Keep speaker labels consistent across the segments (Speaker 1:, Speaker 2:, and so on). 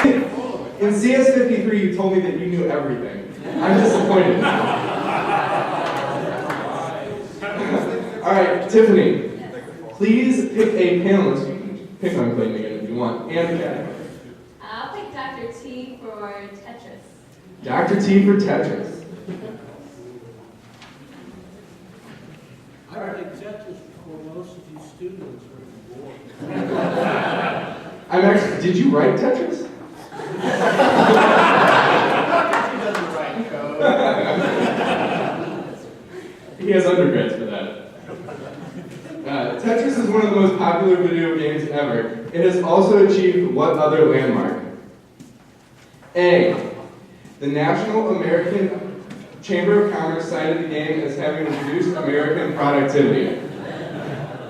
Speaker 1: In CS53, you told me that you knew everything. I'm disappointed. All right, Tiffany, please pick a panelist. You can pick on Clayton again if you want, and a category.
Speaker 2: I'll pick Dr. T for Tetris.
Speaker 1: Dr. T for Tetris.
Speaker 3: I think Tetris for most of you students are bored.
Speaker 1: Did you write Tetris?
Speaker 3: He doesn't write code.
Speaker 1: He has undergrads for that. Tetris is one of the most popular video games ever. It has also achieved what other landmark? A. The National American Chamber of Commerce cited the game as having reduced American productivity.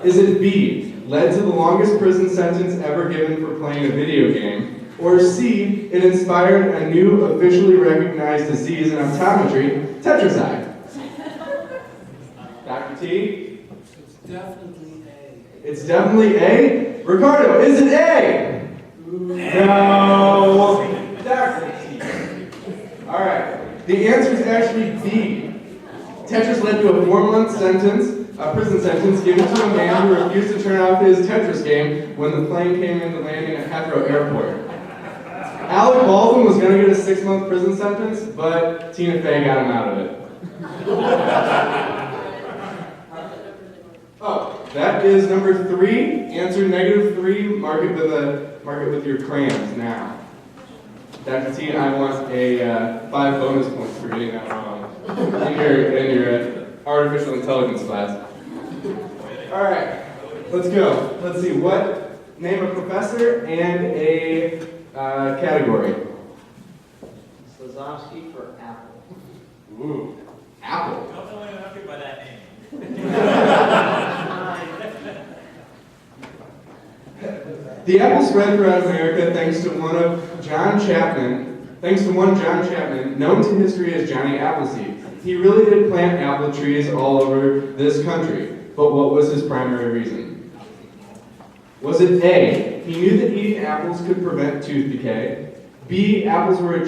Speaker 1: Is it B, led to the longest prison sentence ever given for playing a video game? Or C, it inspired a new officially recognized disease in optometry, tetraside? Dr. T?
Speaker 3: It's definitely A.
Speaker 1: It's definitely A? Ricardo, is it A? No. Dr. T. All right. The answer is actually B. Tetris led to a 4-month prison sentence given to a man who refused to turn off his Tetris game when the plane came into landing at Heathrow Airport. Alec Baldwin was going to get a 6-month prison sentence, but Tina Fey got him out of it. Oh, that is number 3. Answer -3. Mark it with your crayons now. Dr. T, I want a 5 bonus points for getting that wrong in your artificial intelligence class. All right, let's go. Let's see, name a professor and a category.
Speaker 4: Slazowski for Apple.
Speaker 1: Ooh, Apple.
Speaker 5: Don't know anything by that name.
Speaker 1: The apple spread throughout America thanks to one John Chapman, known to history as Johnny Appleseed. He really did plant apple trees all over this country, but what was his primary reason? Was it A, he knew that eating apples could prevent tooth decay? B, apples were a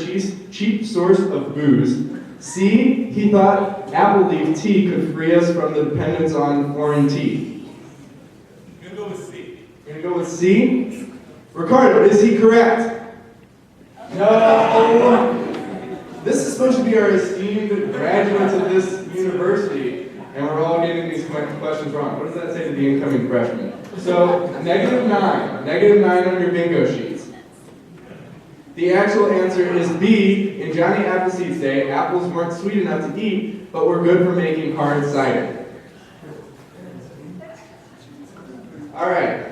Speaker 1: cheap source of booze? C, he thought apple leaf tea could free us from the dependence on foreign tea?
Speaker 5: I'm gonna go with C.
Speaker 1: You're gonna go with C? Ricardo, is he correct? No! This is supposed to be our esteemed graduates of this university, and we're all getting these questions wrong. What does that say to the incoming freshmen? So, -9. -9 on your bingo sheets. The actual answer is B. In Johnny Appleseed's day, apples weren't sweet enough to eat, but were good for making hard cider. All right.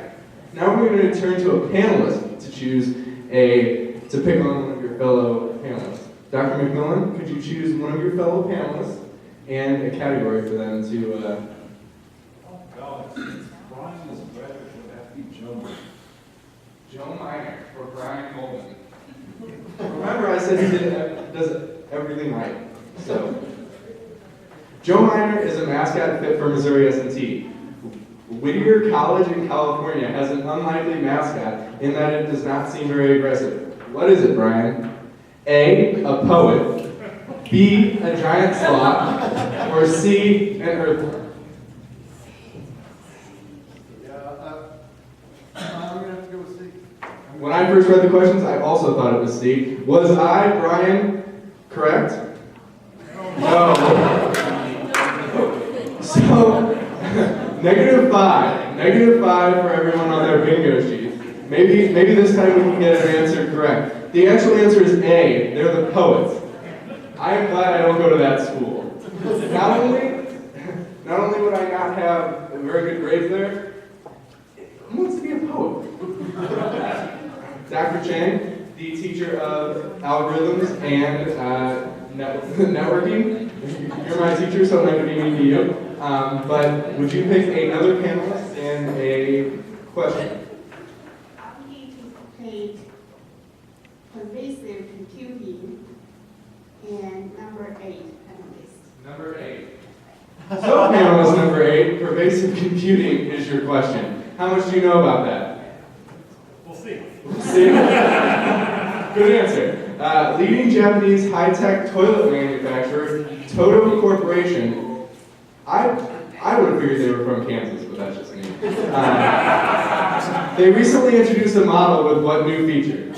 Speaker 1: Now we're going to turn to a panelist to pick on one of your fellow panelists. Dr. McMillan, could you choose one of your fellow panelists and a category for them to...
Speaker 6: Well, since Brian is a graduate, would have to be Joe.
Speaker 1: Joe Minor or Brian Coleman. Remember I said he does everything right. So, Joe Minor is a mascot fit for Missouri S&T. Whittier College in California has an unlikely mascot in that it does not seem very aggressive. What is it, Brian? A, a poet, B, a giant sloth, or C, an earthworm?
Speaker 6: I'm going to have to go with C.
Speaker 1: When I first read the questions, I also thought it was C. Was I, Brian, correct? No. So, -5. -5 for everyone on their bingo sheet. Maybe this time we can get an answer correct. The actual answer is A. They're the poets. I am glad I don't go to that school. Not only would I not have a very good grades there, who wants to be a poet? Dr. Chang, the teacher of algorithms and networking. You're my teacher, so I'm not going to be mean to you. But would you pick another panelist and a question?
Speaker 7: I'm going to pick pervasive computing and number 8 panelist.
Speaker 1: Number 8. So panelist number 8, pervasive computing is your question. How much do you know about that?
Speaker 5: We'll see.
Speaker 1: See? Good answer. Leading Japanese high-tech toilet manufacturer, Toto Corporation. I would have figured they were from Kansas, but that's just me. They recently introduced a model with what new feature?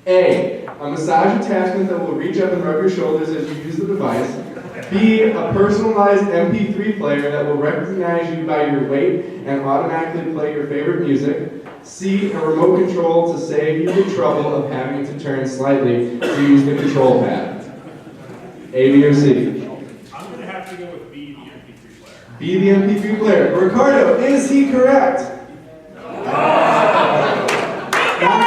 Speaker 1: A massage attachment that will reach up and rub your shoulders as you use the device. B, a personalized MP3 player that will recognize you by your weight and automatically play your favorite music. C, a remote control to save you the trouble of having to turn slightly to use the control pad. A, B, or C?
Speaker 6: I'm gonna have to go with B, the MP3 player.
Speaker 1: B, the MP3 player. Ricardo, is he correct? Not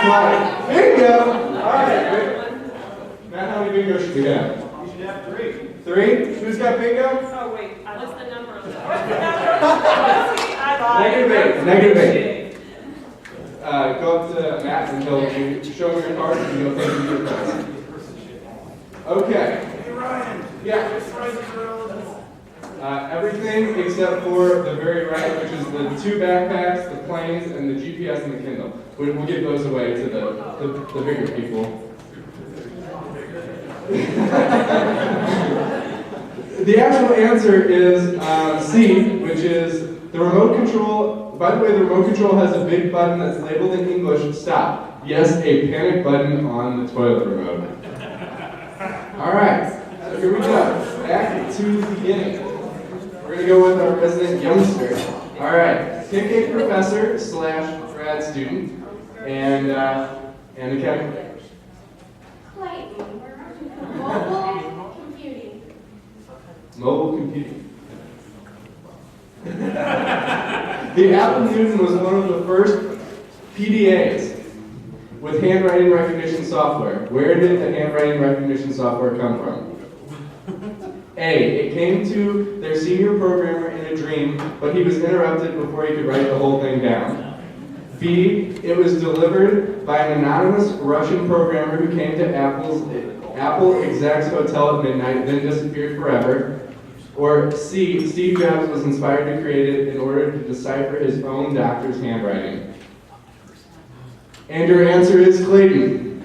Speaker 1: quite. Bingo! Alright, great. Matt, how many bingos should we have?
Speaker 6: You should have 3.
Speaker 1: 3? Who's got bingo?
Speaker 4: Oh, wait, what's the number?
Speaker 1: Negative 8. Go up to Matt and he'll show him your card and he'll take you your cards. Okay.
Speaker 6: Hey, Ryan.
Speaker 1: Yeah.
Speaker 6: Which prize is relevant?
Speaker 1: Everything except for the very right, which is the 2 backpacks, the planes, and the GPS and the Kindle. We'll give those away to the bigger people. The actual answer is C, which is the remote control. By the way, the remote control has a big button that's labeled in English, stop. Yes, a panic button on the toilet remote. All right, so here we go. Back to the beginning. We're going to go with our resident youngster. All right, pick a professor / grad student and a category.
Speaker 2: Clayton. Mobile computing.
Speaker 1: Mobile computing. The Apple Newton was one of the first PDAs with handwriting recognition software. Where did the handwriting recognition software come from? A, it came to their senior programmer in a dream, but he was interrupted before he could write the whole thing down. B, it was delivered by an anonymous Russian programmer who came to Apple exec's hotel at midnight, then disappeared forever. Or C, Steve Jobs was inspired to create it in order to decipher his own doctor's handwriting. And your answer is Clayton.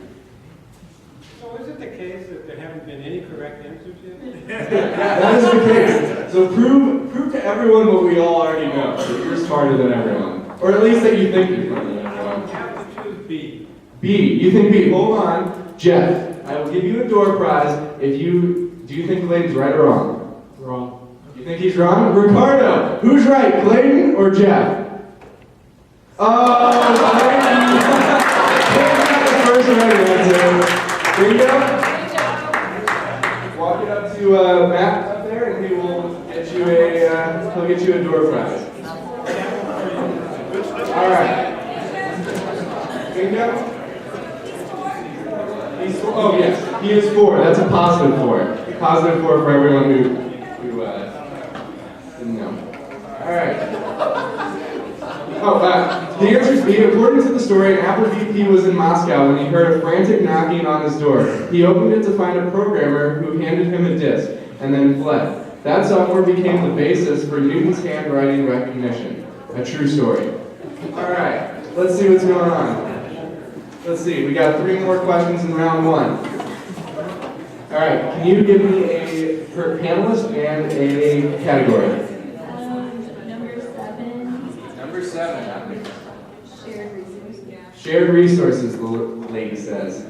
Speaker 3: So is it the case that there haven't been any correct answers yet?
Speaker 1: That is the case. So prove to everyone what we all already know, that you're smarter than everyone. Or at least that you think you're smarter than
Speaker 3: I
Speaker 1: everyone.
Speaker 3: have to choose B.
Speaker 1: B, you think B. Hold on. Jeff, I will give you a door prize if do you think Clayton's right or wrong?
Speaker 3: Wrong.
Speaker 1: You think he's wrong? Ricardo, who's right, Clayton or Jeff? Oh, Clayton! Clayton got the first right answer. There you go. Walk it up to Matt up there, and he will get you a door prize. All right. Bingo. Oh yes, he is 4. That's a positive 4. Positive 4 for everyone who didn't know. All right. The answer is B. According to the story, an Apple VP was in Moscow when he heard a frantic knocking on his door. He opened it to find a programmer who handed him a disk and then fled. That software became the basis for Newton's handwriting recognition. A true story. All right. Let's see what's going on. Let's see. We got 3 more questions in round 1. All right. Can you give me a panelist and a category?
Speaker 2: Number 7.
Speaker 1: Number 7.
Speaker 2: Shared resources.
Speaker 1: Shared resources, the lady says.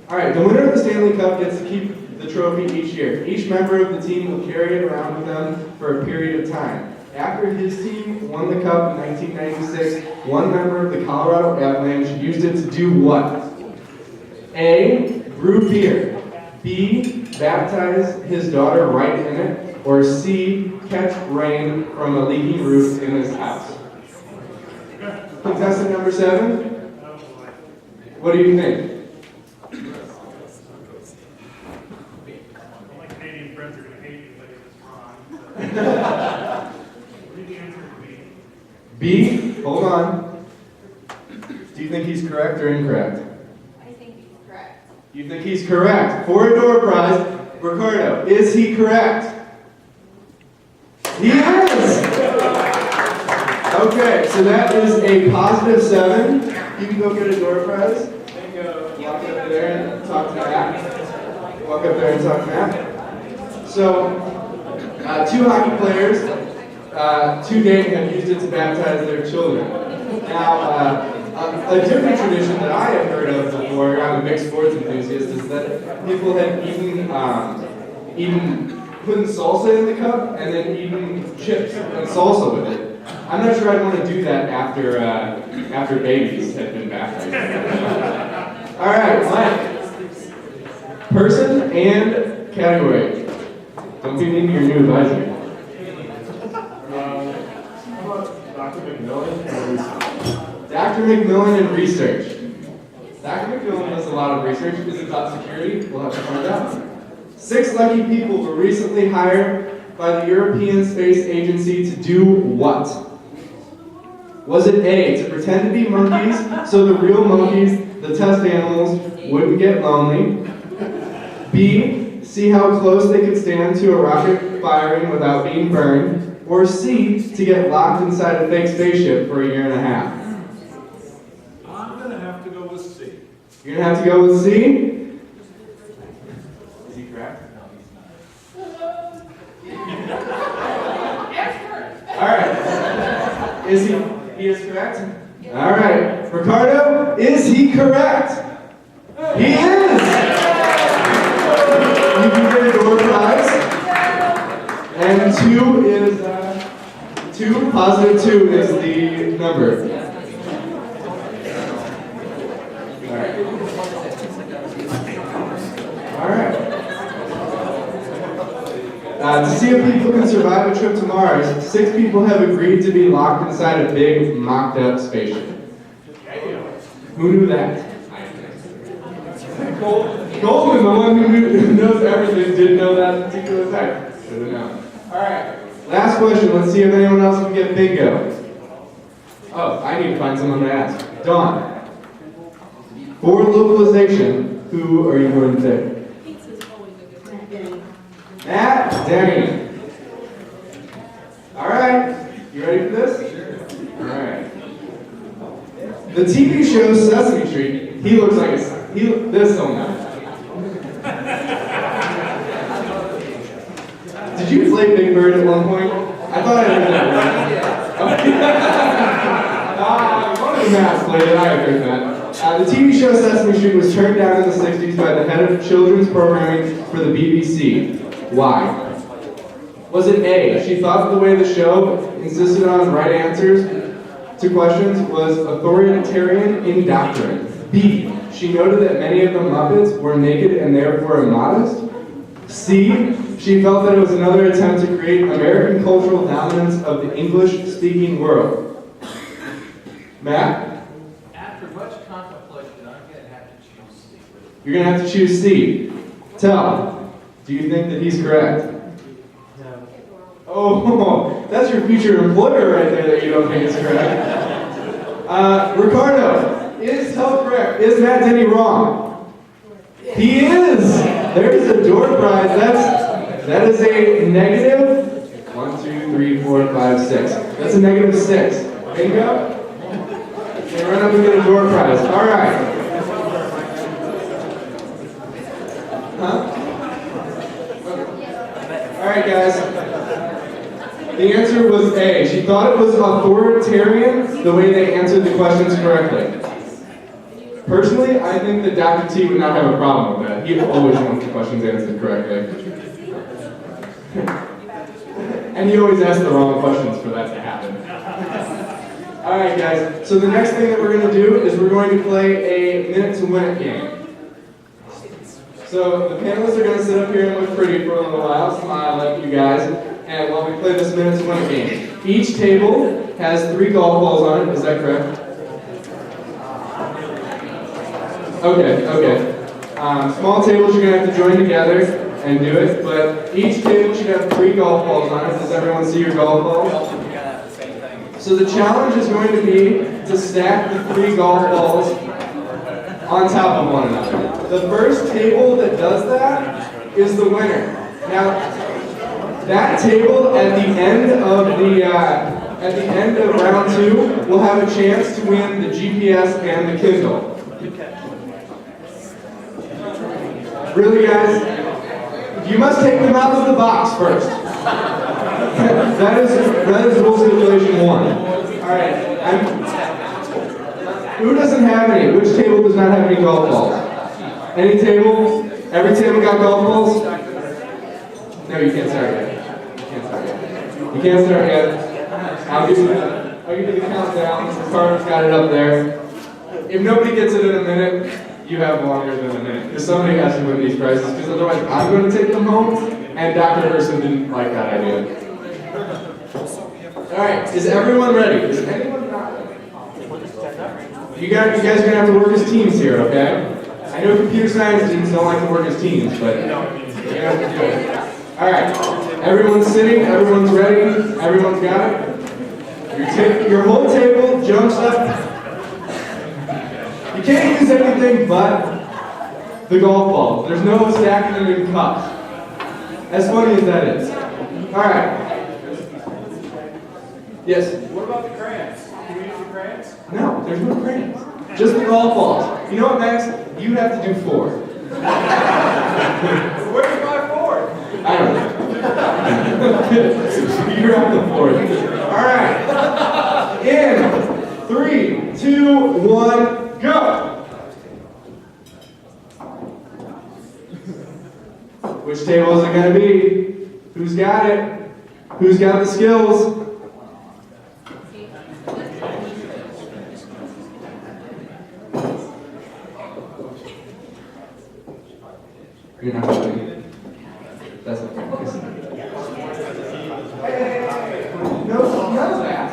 Speaker 1: All right, the winner of the Stanley Cup gets to keep the trophy each year. Each member of the team will carry it around with them for a period of time. After his team won the cup in 1996, one member of the Colorado Avalanche used it to do what? A, brew beer. B, baptize his daughter right in it. Or C, catch rain from a leaking roof in his house. Contestant number 7, what do you think?
Speaker 6: My Canadian friends are going to hate me, but it's wrong. What did the answer be?
Speaker 1: B, hold on. Do you think he's correct or incorrect?
Speaker 2: I think he's correct.
Speaker 1: You think he's correct. For a door prize, Ricardo, is he correct? He is! Okay, so that is a +7. You can go get a door prize. And go walk up there and talk to Matt. Walk up there and talk to Matt. So, 2 hockey players to date have used it to baptize their children. Now, a different tradition that I have heard of before, I'm a mixed sports enthusiast, is that people have eaten putting salsa in the cup and then eating chips and salsa with it. I'm not sure I'd want to do that after babies have been baptized. All right, Mike. Person and category. Don't be mean to your new advisor.
Speaker 6: How about Dr. McMillan and research?
Speaker 1: Dr. McMillan and research. Dr. McMillan does a lot of research. Is it about security? We'll have to find out. 6 lucky people were recently hired by the European Space Agency to do what? Was it A, to pretend to be monkeys so the real monkeys, the test animals, wouldn't get lonely? B, see how close they could stand to a rocket firing without being burned? Or C, to get locked inside a fake spaceship for a year and a half?
Speaker 6: I'm gonna have to go with C.
Speaker 1: You're gonna have to go with C? Is he correct? All right. Is he is correct? All right. Ricardo, is he correct? He is! You can get a door prize. And 2 is, 2, +2 is the number. All right. To see if people can survive a trip to Mars, 6 people have agreed to be locked inside a big, mocked-up spaceship. Who knew that? Goldman, the one who knows everything, didn't know that particular fact. Should have known. All right. Last question. Let's see if anyone else can get bingo. Oh, I need to find someone to ask. Dawn. For localization, who are you going to take?
Speaker 4: Pizza's always a good one.
Speaker 1: Matt Denny. All right. You ready for this? Sure. All right. The TV show Sesame Street. He looks like this one. Did you play Big Bird at one point? I thought I heard that. One of the Matts played it. I heard that. The TV show Sesame Street was turned down in the 60s by the head of children's programming for the BBC. Why? Was it A, she thought the way the show insisted on right answers to questions was authoritarian in doctrine? B, she noted that many of the Muppets were naked and therefore immodest? C, she felt that it was another attempt to create American cultural dominance of the English-speaking world? Matt?
Speaker 3: After much contemplation, I'm going to have to choose C.
Speaker 1: You're going to have to choose C. Tell, do you think that he's correct?
Speaker 3: No.
Speaker 1: Oh, that's your future employer right there that you don't think is correct. Ricardo, is Tell correct? Is Matt Denny wrong? He is! There's a door prize. That is a negative 1, 2, 3, 4, 5, 6. That's a negative 6. Bingo? Okay, run up and get a door prize. All right. Huh? All right, guys. The answer was A. She thought it was authoritarian the way they answered the questions correctly. Personally, I think that Dr. T would not have a problem with that. He always wants the questions answered correctly. And he always asks the wrong questions for that to happen. All right, guys. So the next thing that we're going to do is we're going to play a minute to win it game. So the panelists are going to sit up here and look pretty for a little while, smile at you guys, and while we play this minute to win it game. Each table has 3 golf balls on it. Is that correct? Okay. Small tables, you're going to have to join together and do it, but each table should have 3 golf balls on it. Does everyone see your golf balls? So the challenge is going to be to stack the 3 golf balls on top of one another. The first table that does that is the winner. Now, that table at the end At the end of round 2, we'll have a chance to win the GPS and the Kindle. Really, guys? You must take them out of the box first. that is rule stipulation 1. Alright. Who doesn't have any? Which table does not have any golf balls? Any table? Every table got golf balls? No, you can't start yet. You can't start yet. I'll give you the countdown. Carter's got it up there. If nobody gets it in a minute, you have longer than a minute. Because somebody has to win these prizes, because otherwise I'm going to take them home, and Dr. Herson didn't like that idea. Alright, is everyone ready? Is anyone not ready? You guys are going to have to work as teams here, okay? I know computer science students don't like to work as teams, but you have to do it. Alright, everyone's sitting, everyone's ready, everyone's got it. Your whole table jumps up. You can't use anything but the golf balls. There's no stacking them in cups. As funny as that is. Alright. Yes?
Speaker 6: What about the crayons? Can we use the crayons?
Speaker 1: No, there's no crayons. Just the golf balls. You know what, Max? You have to do 4.
Speaker 6: Where's my 4?
Speaker 1: I don't know. You're on the 4th. Alright. In 3, 2, 1, go! Which table is it going to be? Who's got it? Who's got the skills? You're not doing it. That's okay. No, none of that.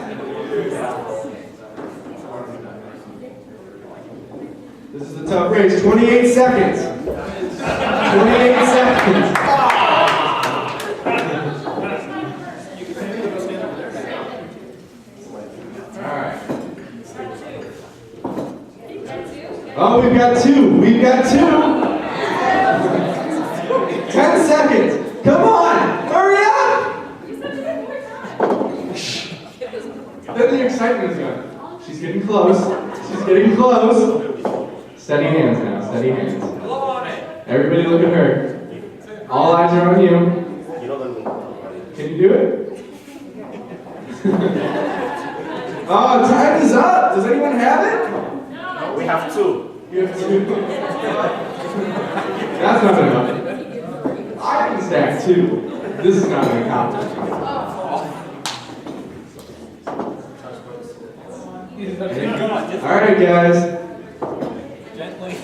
Speaker 1: This is a tough race. 28 seconds. 28 seconds. Alright. Oh, we've got 2. We've got 2. 10 seconds. Come on. Hurry up. Then the excitement is gone. She's getting close. She's getting close. Steady hands now. Steady hands. Everybody look at her. All eyes are on you. Can you do it? Oh, time is up. Does anyone have it?
Speaker 5: No, we have 2.
Speaker 1: You have 2. That's not enough. I can stack 2. This is not an accomplishment. Alright, guys.
Speaker 5: Gently.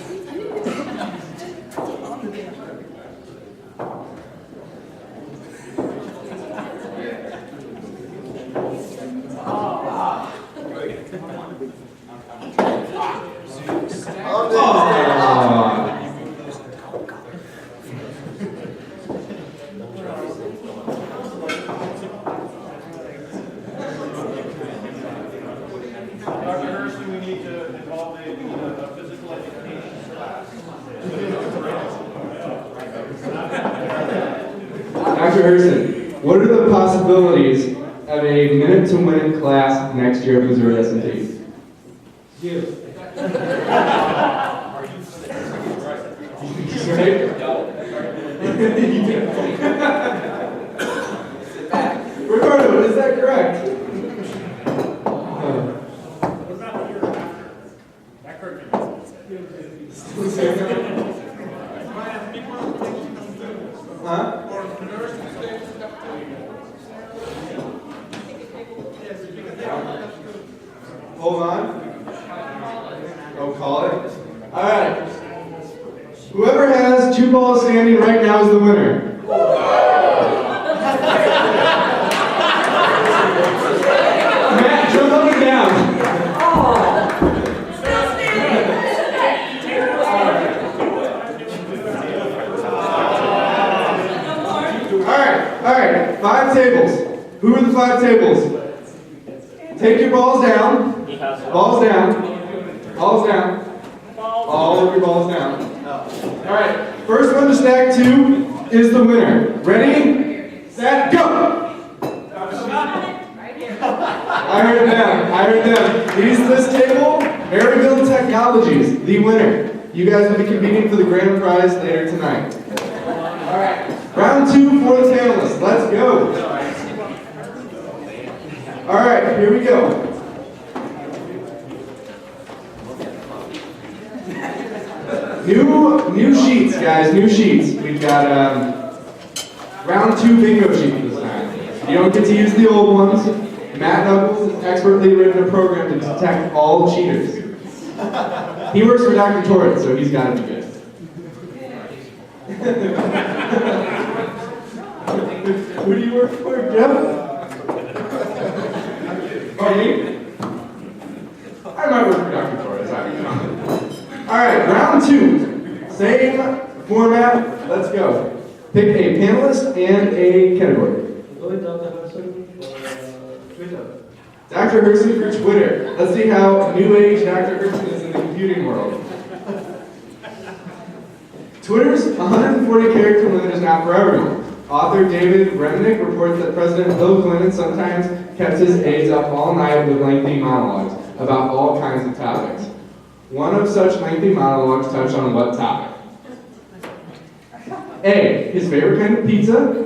Speaker 6: Dr. Herson, we need to involve a physical education class.
Speaker 1: Dr. Herson, what are the possibilities of a minute-to-win class next year at Missouri S&T?
Speaker 3: You.
Speaker 1: Ricardo, is that correct?
Speaker 5: What about the year after? That curriculum is
Speaker 1: Huh? Hold on. Oh, call it. All right. Whoever has 2 balls standing right now is the winner. Matt, jump up and down. All right. 5 tables. Who are the 5 tables? Take your balls down. Balls down. Balls down. All of your balls down. All right. First one to stack 2 is the winner. Ready? Set, go! I heard them. This table, Maryville Technologies, the winner. You guys will be competing for the grand prize later tonight. All right, round 2 for the panelists. Let's go. All right, here we go. New sheets, guys, new sheets. We've got round 2 bingo sheet this time. You don't get to use the old ones. Matt Knuckles has expertly written a program to detect all cheaters. He works for Dr. Torrance, so he's got to be good. Who do you work for, Jeff? Me? I might work for Dr. Torrance, I don't know. Alright, round 2. Same format, let's go. Pick a panelist and a category. Dr. Herson for Twitter. Let's see how new age Dr. Herson is in the computing world. Twitter's 140-character limit is not for everyone. Author David Remnick reports that President Bill Clinton sometimes kept his aides up all night with lengthy monologues about all kinds of topics. One of such lengthy monologues touched on what topic? A, his favorite kind of pizza.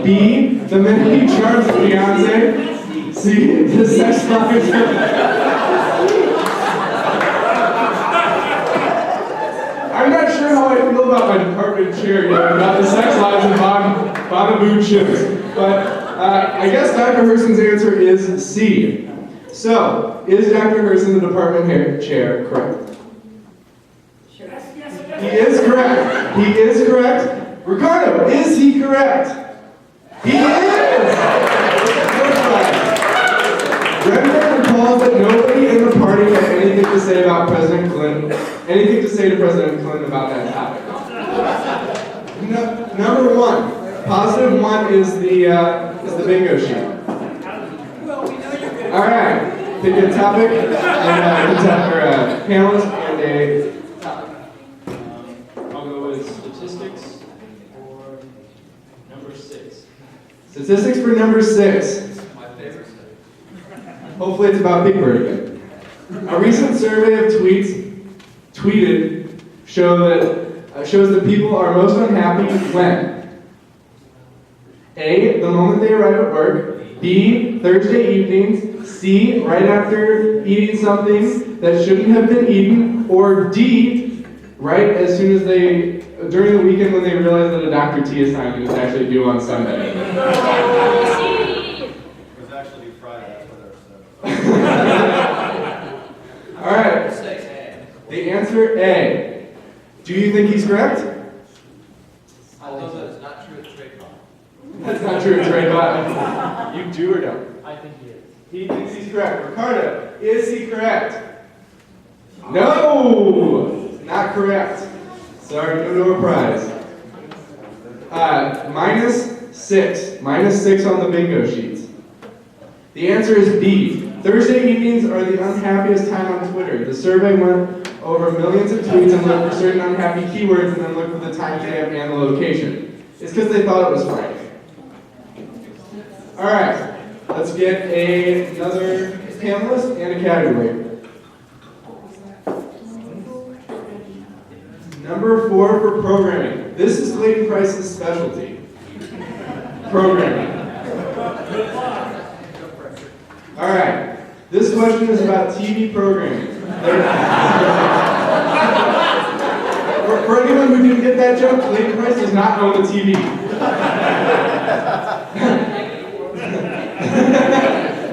Speaker 1: B, the minute he charms Beyonce. C, the sex lives. I'm not sure how I feel about my department chair yet, about the sex lives of Bonnaboo chips. But I guess Dr. Herson's answer is C. So, is Dr. Herson, the department chair, correct?
Speaker 4: Sure.
Speaker 1: He is correct. He is correct. Ricardo, is he correct? He is! Remnick recalls that nobody in the party had anything to say about President Clinton, anything to say to President Clinton about that topic. Number 1, positive 1 is the bingo sheet. All right, pick a topic and panelist and a topic.
Speaker 6: I'll go with statistics or number 6.
Speaker 1: Statistics for number 6.
Speaker 6: My favorite.
Speaker 1: Hopefully it's about Big Bird again. A recent survey of tweeted shows that people are most unhappy when A, the moment they arrive at work, B, Thursday evenings, C, right after eating something that shouldn't have been eaten, or D, right as soon as during the weekend when they realize that a Dr. T assignment is actually due on Sunday.
Speaker 6: It was actually Friday, that's what I said.
Speaker 1: All right. The answer A. Do you think he's correct?
Speaker 6: Although that is not true at Trade Con.
Speaker 1: That's not true, Trey, but you do or don't?
Speaker 3: I think he is.
Speaker 1: He thinks he's correct. Ricardo, is he correct? No! Not correct. Sorry, no prize. -6. -6 on the bingo sheets. The answer is B. Thursday evenings are the unhappiest time on Twitter. The survey went over millions of tweets and looked for certain unhappy keywords and then looked for the timestamp and the location. It's because they thought it was Friday. All right, let's get another panelist and a category. Number 4 for programming. This is Clayton Price's specialty. Programming. All right, this question is about TV programming. For anyone who didn't get that joke, Clayton Price does not own the TV.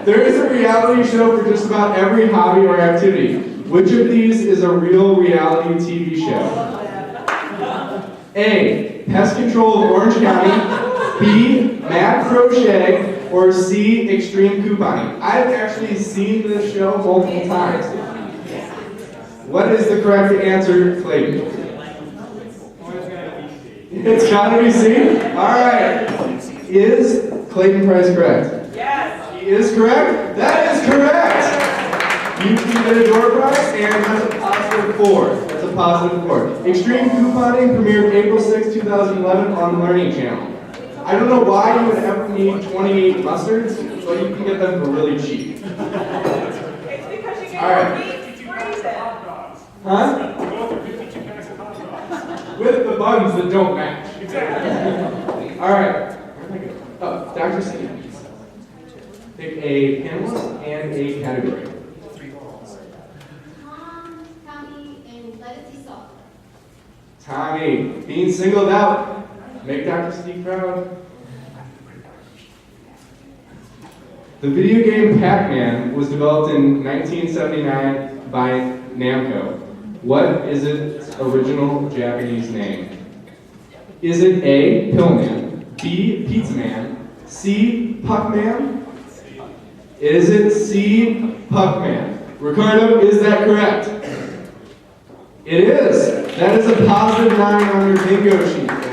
Speaker 1: There is a reality show for just about every hobby or activity. Which of these is a real reality TV show? A, Pest Control of Orange County. B, Mad Crochet. Or C, Extreme Couponing. I've actually seen this show multiple times. What is the correct answer, Clayton? It's gotta be C? Alright. Is Clayton Price correct?
Speaker 4: Yes.
Speaker 1: He is correct? That is correct! You can get a door prize, and that's a positive 4. That's a positive 4. Extreme Couponing premiered April 6, 2011 on the Learning Channel. I don't know why you would ever need 28 mustards, but you can get them for really cheap.
Speaker 8: It's because you
Speaker 1: All right.
Speaker 8: get meat freezing.
Speaker 1: Huh?
Speaker 5: Go for 52 packs of hot dogs.
Speaker 1: With the buns that don't match.
Speaker 5: Exactly.
Speaker 1: All right. Oh, Dr. Steve. Pick a panelist and a category.
Speaker 2: Tom, Tommy, and Legacy Salt.
Speaker 1: Tommy, being singled out. Make Dr. Steve proud. The video game Pac-Man was developed in 1979 by Namco. What is its original Japanese name? Is it A, Pillman, B, Pizza Man, C, Puckman? Is it C, Puckman? Ricardo, is that correct? It is. That is a positive 9 on your bingo sheet, guys.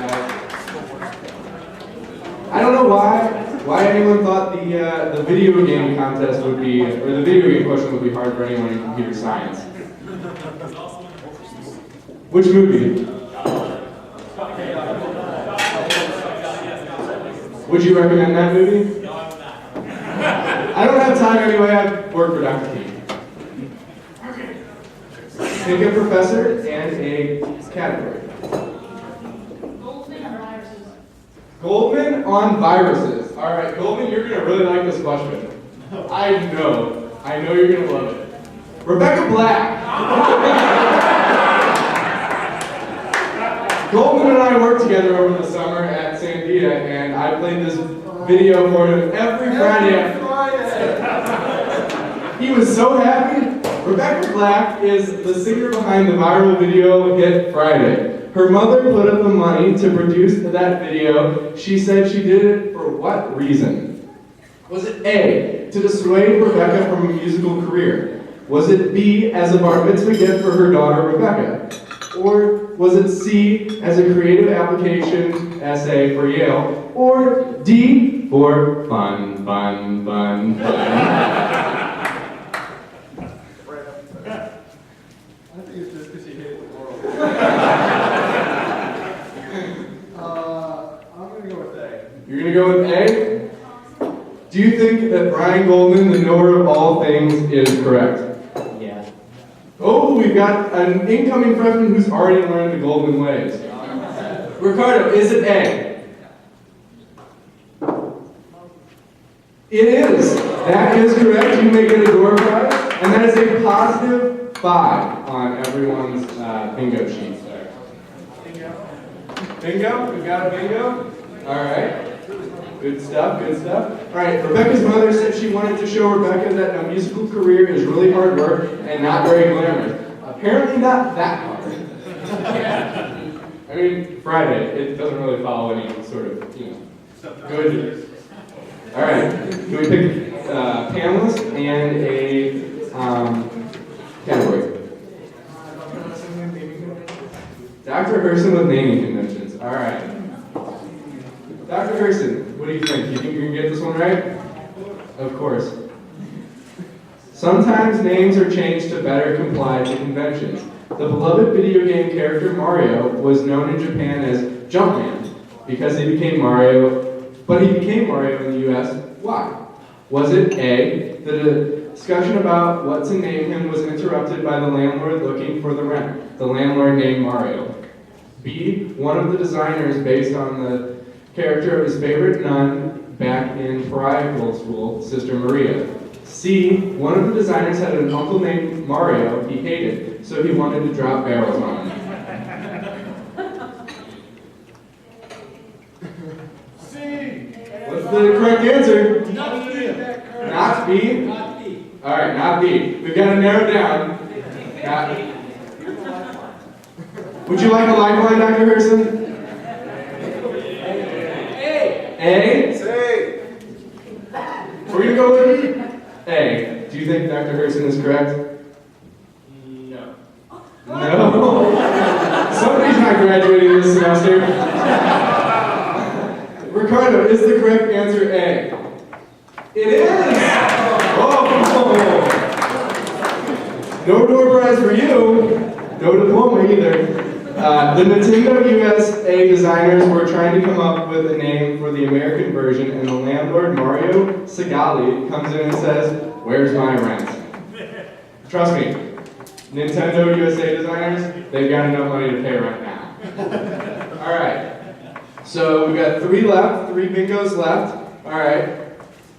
Speaker 1: I don't know why anyone thought the video game contest would be, or the video game question would be hard for anyone in computer science. Which movie? Would you recommend that movie? I don't have time anyway, I work for Dr. T. Pick a professor and a category. Goldman on viruses. All right, Goldman, you're gonna really like this question. I know you're gonna love it. Rebecca Black. Goldman and I worked together over the summer at Sandia, and I played this video for him every Friday. He was so happy. Rebecca Black is the singer behind the viral video hit Friday. Her mother put up the money to produce that video. She said she did it for what reason? Was it A, to dissuade Rebecca from a musical career? Was it B, as a bar mitzvah gift for her daughter Rebecca? Or was it C, as a creative application essay for Yale? Or D, for fun, fun, fun, fun?
Speaker 6: I think it's just because you hate the world. I'm going to go with A.
Speaker 1: You're gonna go with A? Do you think that Brian Goldman, the knower of all things, is correct?
Speaker 9: Yeah.
Speaker 1: Oh, we've got an incoming freshman who's already learned the Goldman ways. Ricardo, is it A? It is. That is correct. You may get a door prize, and that is a positive 5 on everyone's bingo sheets there. Bingo? We've got a bingo? All right. Good stuff, good stuff. All right, Rebecca's mother said she wanted to show Rebecca that a musical career is really hard work and not very glamorous. Apparently not that hard. I mean, Friday, it doesn't really follow any sort of, good. All right, can we pick panelist and a category? Dr. Herson with naming conventions. All right. Dr. Herson, what do you think? You think you can get this one right? Of course. Sometimes names are changed to better comply to conventions. The beloved video game character Mario was known in Japan as Jumpman because he became Mario, but he became Mario in the US. Why? Was it A, the discussion about what to name him was interrupted by the landlord looking for the rent, the landlord named Mario? B, one of the designers based on the character of his favorite nun back in parochial school, Sister Maria. C, one of the designers had an uncle named Mario he hated, so he wanted to drop barrels on him.
Speaker 3: C.
Speaker 1: What's the correct answer?
Speaker 3: Not B.
Speaker 1: Not B?
Speaker 3: Not B.
Speaker 1: All right, not B. We've got to narrow it down. Would you like a lifeline, Dr. Herson? A?
Speaker 6: Say.
Speaker 1: We're going to go with A. Do you think Dr. Herson is correct?
Speaker 5: No.
Speaker 1: No. Somebody's not graduating this semester. Ricardo, is the correct answer A? It is! Oh! No door prize for you. No diploma either. The Nintendo USA designers were trying to come up with a name for the American version, and the landlord, Mario Segali, comes in and says, "Where's my rent?" Trust me, Nintendo USA designers, they've got enough money to pay rent now. All right, so we've got 3 left, 3 bingos left. All right,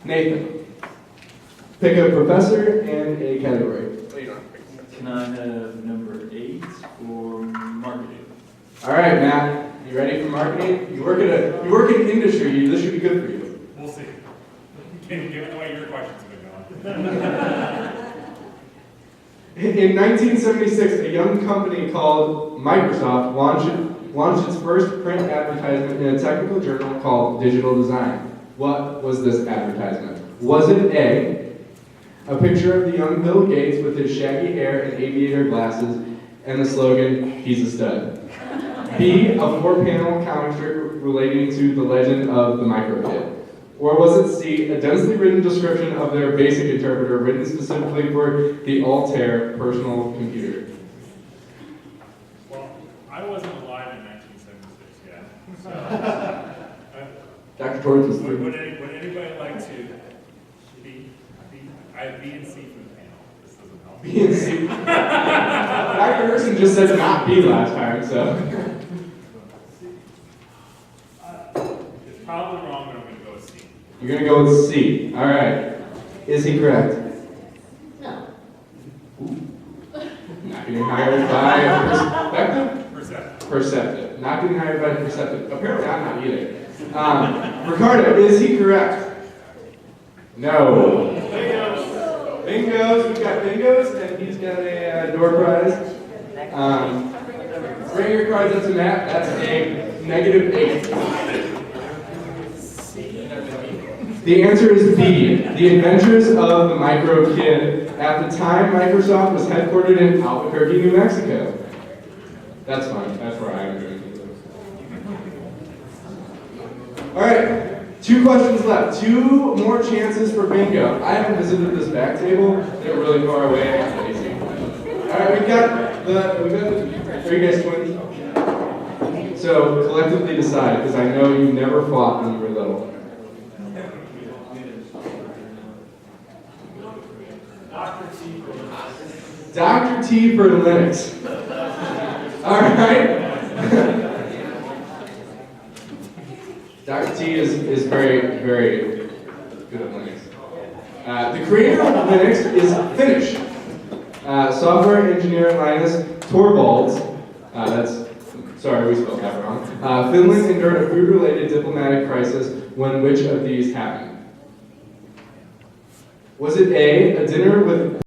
Speaker 1: Nathan, pick a professor and a category.
Speaker 9: Can I have number 8 for marketing?
Speaker 1: All right, Matt, you ready for marketing? You work in industry. This should be good for you.
Speaker 5: We'll see. Given the way your questions have been going.
Speaker 1: In 1976, a young company called Microsoft launched its first print advertisement in a technical journal called Digital Design. What was this advertisement? Was it a picture of the young Bill Gates with his shaggy hair and aviator glasses and the slogan, "He's a stud"? B, a 4-panel comic strip relating to the legend of the micro kid? Or was it C, a densely written description of their basic interpreter written specifically for the Altair personal computer?
Speaker 5: Well, I wasn't alive in 1976 yet, so.
Speaker 1: Dr. Torrance was
Speaker 5: Would
Speaker 1: 3.
Speaker 5: anybody like to be, I have B and C for the panel. This doesn't help.
Speaker 1: B and C. Dr. Gerson just said not B last time, so.
Speaker 5: It's probably wrong, but I'm going to go with C.
Speaker 1: You're going to go with C. All right. Is he correct?
Speaker 4: No.
Speaker 1: Not getting hired by perspective?
Speaker 5: Perceptive.
Speaker 1: Perceptive. Not getting hired by perceptive. Apparently I'm not either. Ricardo, is he correct? No. Bingos. We've got bingos, and he's got a door prize. Bring your cards up to Matt. That's a -8. The answer is B, The Adventures of the Micro Kid. At the time, Microsoft was headquartered in Albuquerque, New Mexico. That's fun. That's where I am doing it. All right, 2 questions left. 2 more chances for bingo. I haven't visited this back table. They're really far away. I'm lazy. All right, we've got the. Are you guys twins? So collectively decide, because I know you never fought when you were little. Dr. T for Linux. All right. Dr. T is very, very good at Linux. The creator of Linux is Finnish. Software engineer Linus Torvalds. Sorry, we spelled that wrong. Finland endured a food-related diplomatic crisis when which of these happened? Was it A, a dinner with